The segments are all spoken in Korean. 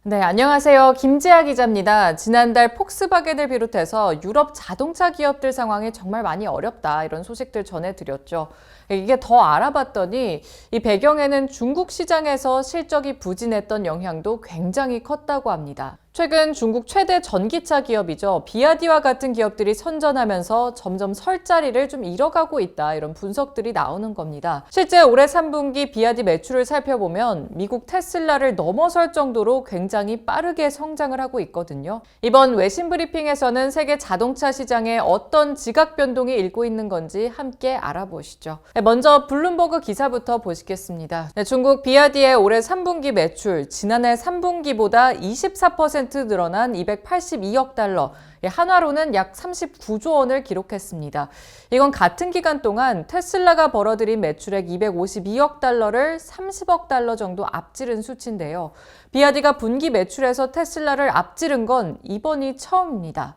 네, 안녕하세요. 김지아 기자입니다. 지난달 폭스바겐을 비롯해서 유럽 자동차 기업들 상황이 정말 많이 어렵다, 이런 소식들 전해드렸죠. 이게 더 알아봤더니 이 배경에는 중국 시장에서 실적이 부진했던 영향도 굉장히 컸다고 합니다. 최근 중국 최대 전기차 기업이죠. 비아디와 같은 기업들이 선전하면서 점점 설 자리를 좀 잃어가고 있다, 이런 분석들이 나오는 겁니다. 실제 올해 3분기 비아디 매출을 살펴보면 미국 테슬라를 넘어설 정도로 굉장히 빠르게 성장을 하고 있거든요. 이번 외신 브리핑에서는 세계 자동차 시장에 어떤 지각 변동이 일고 있는 건지 함께 알아보시죠. 먼저 블룸버그 기사부터 보시겠습니다. 중국 비아디의 올해 3분기 매출, 지난해 3분기보다 24% 늘어난 282억 달러, 한화로는 약 39조 원을 기록했습니다. 이건 같은 기간 동안 테슬라가 벌어들인 매출액 252억 달러를 30억 달러 정도 앞지른 수치인데요. 비아디가 분기 매출에서 테슬라를 앞지른 건 이번이 처음입니다.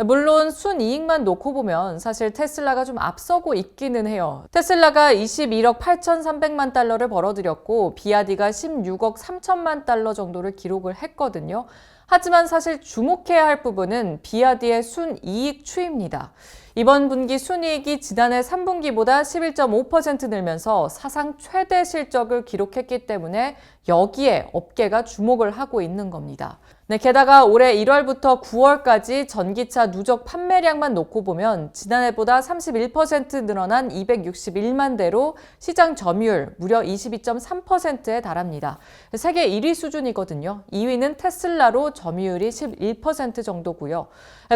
물론 순이익만 놓고 보면 사실 테슬라가 좀 앞서고 있기는 해요. 테슬라가 21억 8,300만 달러를 벌어들였고 비아디가 16억 3천만 달러 정도를 기록을 했거든요. 하지만 사실 주목해야 할 부분은 비아디의 순이익 추이입니다. 이번 분기 순이익이 지난해 3분기보다 11.5% 늘면서 사상 최대 실적을 기록했기 때문에 여기에 업계가 주목을 하고 있는 겁니다. 게다가 올해 1월부터 9월까지 전기차 누적 판매량만 놓고 보면 지난해보다 31% 늘어난 261만 대로 시장 점유율 무려 22.3%에 달합니다. 세계 1위 수준이거든요. 2위는 테슬라로 점유율이 11% 정도고요.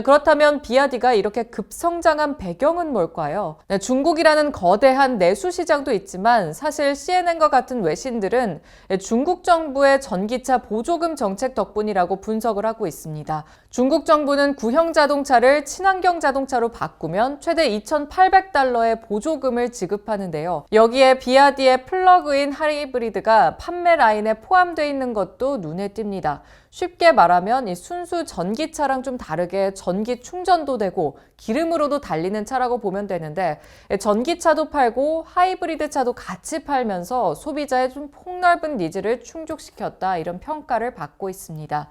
그렇다면 비아디가 이렇게 급성장한 배경은 뭘까요? 중국이라는 거대한 내수 시장도 있지만 사실 CNN과 같은 외신들은 중국 정부의 전기차 보조금 정책 덕분이라고 분석을 하고 있습니다. 중국 정부는 구형 자동차를 친환경 자동차로 바꾸면 최대 2,800달러의 보조금을 지급하는데요. 여기에 비아디의 플러그인 하이브리드가 판매 라인에 포함되어 있는 것도 눈에 띕니다. 쉽게 말하면 이 순수 전기차랑 좀 다르게 전기 충전도 되고 기름으로도 달리는 차라고 보면 되는데, 전기차도 팔고 하이브리드 차도 같이 팔면서 소비자의 좀 폭넓은 니즈를 충족시켰다, 이런 평가를 받고 있습니다.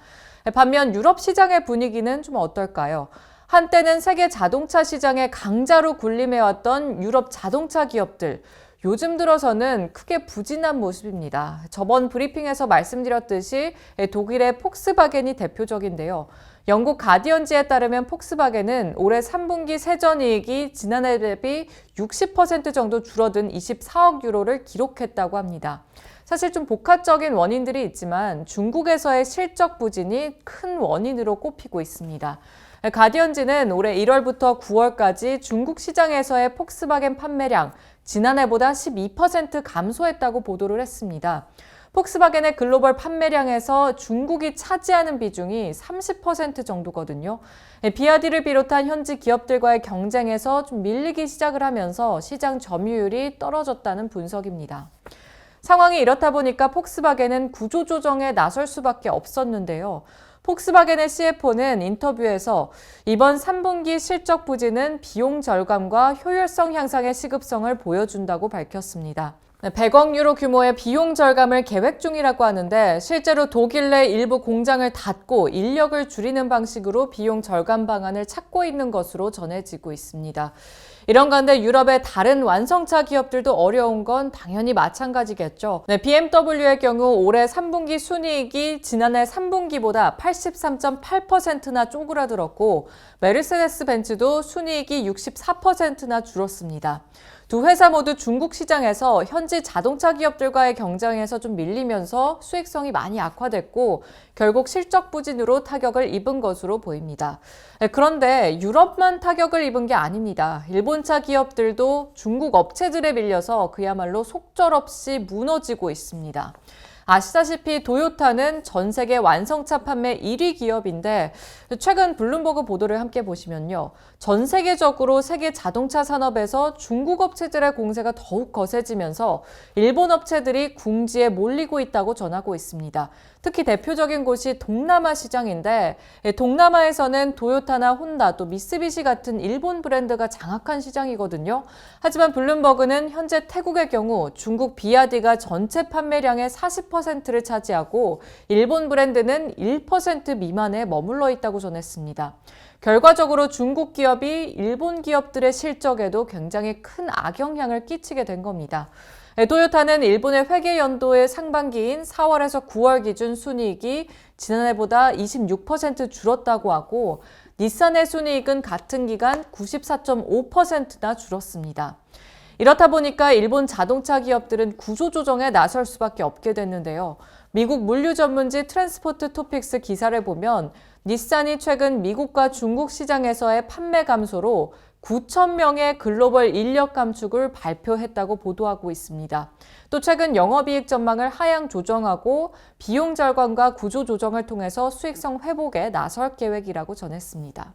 반면 유럽 시장의 분위기는 좀 어떨까요? 한때는 세계 자동차 시장의 강자로 군림해왔던 유럽 자동차 기업들, 요즘 들어서는 크게 부진한 모습입니다. 저번 브리핑에서 말씀드렸듯이 독일의 폭스바겐이 대표적인데요. 영국 가디언지에 따르면 폭스바겐은 올해 3분기 세전이익이 지난해 대비 60% 정도 줄어든 24억 유로를 기록했다고 합니다. 사실 좀 복합적인 원인들이 있지만 중국에서의 실적 부진이 큰 원인으로 꼽히고 있습니다. 가디언지는 올해 1월부터 9월까지 중국 시장에서의 폭스바겐 판매량 지난해보다 12% 감소했다고 보도를 했습니다. 폭스바겐의 글로벌 판매량에서 중국이 차지하는 비중이 30% 정도거든요. 비아디를 비롯한 현지 기업들과의 경쟁에서 좀 밀리기 시작을 하면서 시장 점유율이 떨어졌다는 분석입니다. 상황이 이렇다 보니까 폭스바겐은 구조조정에 나설 수밖에 없었는데요. 폭스바겐의 CFO는 인터뷰에서 이번 3분기 실적 부진은 비용 절감과 효율성 향상의 시급성을 보여준다고 밝혔습니다. 100억 유로 규모의 비용 절감을 계획 중이라고 하는데 실제로 독일 내 일부 공장을 닫고 인력을 줄이는 방식으로 비용 절감 방안을 찾고 있는 것으로 전해지고 있습니다. 이런 가운데 유럽의 다른 완성차 기업들도 어려운 건 당연히 마찬가지겠죠. BMW의 경우 올해 3분기 순이익이 지난해 3분기보다 83.8%나 쪼그라들었고 메르세데스 벤츠도 순이익이 64%나 줄었습니다. 두 회사 모두 중국 시장에서 현지 자동차 기업들과의 경쟁에서 좀 밀리면서 수익성이 많이 악화됐고 결국 실적 부진으로 타격을 입은 것으로 보입니다. 그런데 유럽만 타격을 입은 게 아닙니다. 일본차 기업들도 중국 업체들에 밀려서 그야말로 속절없이 무너지고 있습니다. 아시다시피 도요타는 전 세계 완성차 판매 1위 기업인데 최근 블룸버그 보도를 함께 보시면요. 전 세계적으로 세계 자동차 산업에서 중국 업체들의 공세가 더욱 거세지면서 일본 업체들이 궁지에 몰리고 있다고 전하고 있습니다. 특히 대표적인 곳이 동남아 시장인데 동남아에서는 도요타나 혼다 또 미쓰비시 같은 일본 브랜드가 장악한 시장이거든요. 하지만 블룸버그는 현재 태국의 경우 중국 비아디가 전체 판매량의 40%를 차지하고 일본 브랜드는 1% 미만에 머물러 있다고 전했습니다. 결과적으로 중국 기업이 일본 기업들의 실적에도 굉장히 큰 악영향을 끼치게 된 겁니다. 토요타는 일본의 회계 연도의 상반기인 4월에서 9월 기준 순이익이 지난해보다 26% 줄었다고 하고 닛산의 순이익은 같은 기간 94.5%나 줄었습니다. 이렇다 보니까 일본 자동차 기업들은 구조조정에 나설 수밖에 없게 됐는데요. 미국 물류 전문지 트랜스포트 토픽스 기사를 보면 닛산이 최근 미국과 중국 시장에서의 판매 감소로 9,000명의 글로벌 인력 감축을 발표했다고 보도하고 있습니다. 또 최근 영업이익 전망을 하향 조정하고 비용 절감과 구조 조정을 통해서 수익성 회복에 나설 계획이라고 전했습니다.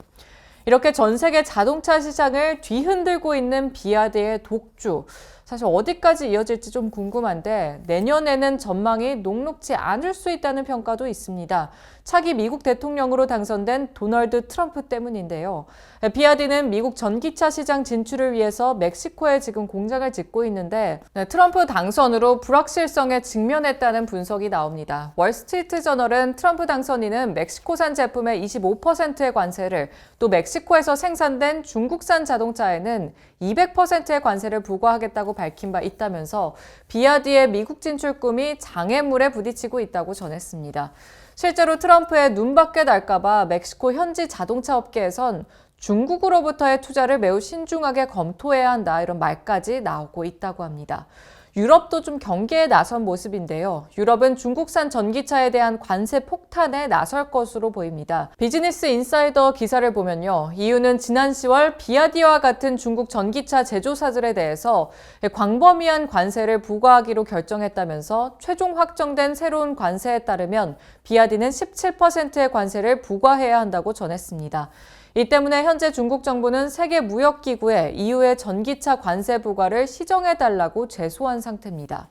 이렇게 전 세계 자동차 시장을 뒤흔들고 있는 비아디의 독주. 사실 어디까지 이어질지 좀 궁금한데 내년에는 전망이 녹록지 않을 수 있다는 평가도 있습니다. 차기 미국 대통령으로 당선된 도널드 트럼프 때문인데요. 비아디는 미국 전기차 시장 진출을 위해서 멕시코에 지금 공장을 짓고 있는데 트럼프 당선으로 불확실성에 직면했다는 분석이 나옵니다. 월스트리트저널은 트럼프 당선인은 멕시코산 제품의 25%의 관세를 또 멕시코에서 생산된 중국산 자동차에는 200%의 관세를 부과하겠다고 밝힌 바 있다면서 비아디의 미국 진출 꿈이 장애물에 부딪히고 있다고 전했습니다. 실제로 트럼프의 눈밖에 날까봐 멕시코 현지 자동차 업계에선 중국으로부터의 투자를 매우 신중하게 검토해야 한다 이런 말까지 나오고 있다고 합니다. 유럽도 좀 경계에 나선 모습인데요. 유럽은 중국산 전기차에 대한 관세 폭탄에 나설 것으로 보입니다. 비즈니스 인사이더 기사를 보면요. EU는 지난 10월 비아디와 같은 중국 전기차 제조사들에 대해서 광범위한 관세를 부과하기로 결정했다면서 최종 확정된 새로운 관세에 따르면 비아디는 17%의 관세를 부과해야 한다고 전했습니다. 이 때문에 현재 중국 정부는 세계무역기구에 EU의 전기차 관세 부과를 시정해달라고 제소한 상태입니다.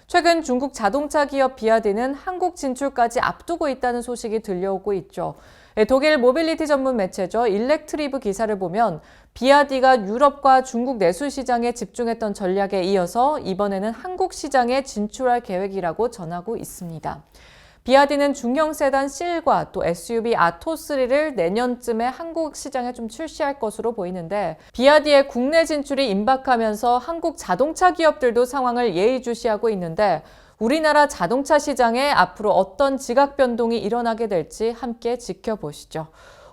최근 중국 자동차 기업 비아디는 한국 진출까지 앞두고 있다는 소식이 들려오고 있죠. 독일 모빌리티 전문 매체죠. 일렉트리브 기사를 보면 비아디가 유럽과 중국 내수 시장에 집중했던 전략에 이어서 이번에는 한국 시장에 진출할 계획이라고 전하고 있습니다. 비아디는 중형 세단 실과 또 SUV 아토3를 내년쯤에 한국 시장에 좀 출시할 것으로 보이는데 비아디의 국내 진출이 임박하면서 한국 자동차 기업들도 상황을 예의주시하고 있는데 우리나라 자동차 시장에 앞으로 어떤 지각 변동이 일어나게 될지 함께 지켜보시죠.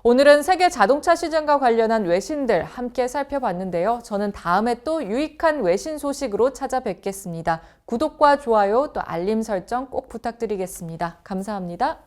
오늘은 세계 자동차 시장과 관련한 외신들 함께 살펴봤는데요. 저는 다음에 또 유익한 외신 소식으로 찾아뵙겠습니다. 구독과 좋아요 또 알림 설정 꼭 부탁드리겠습니다. 감사합니다.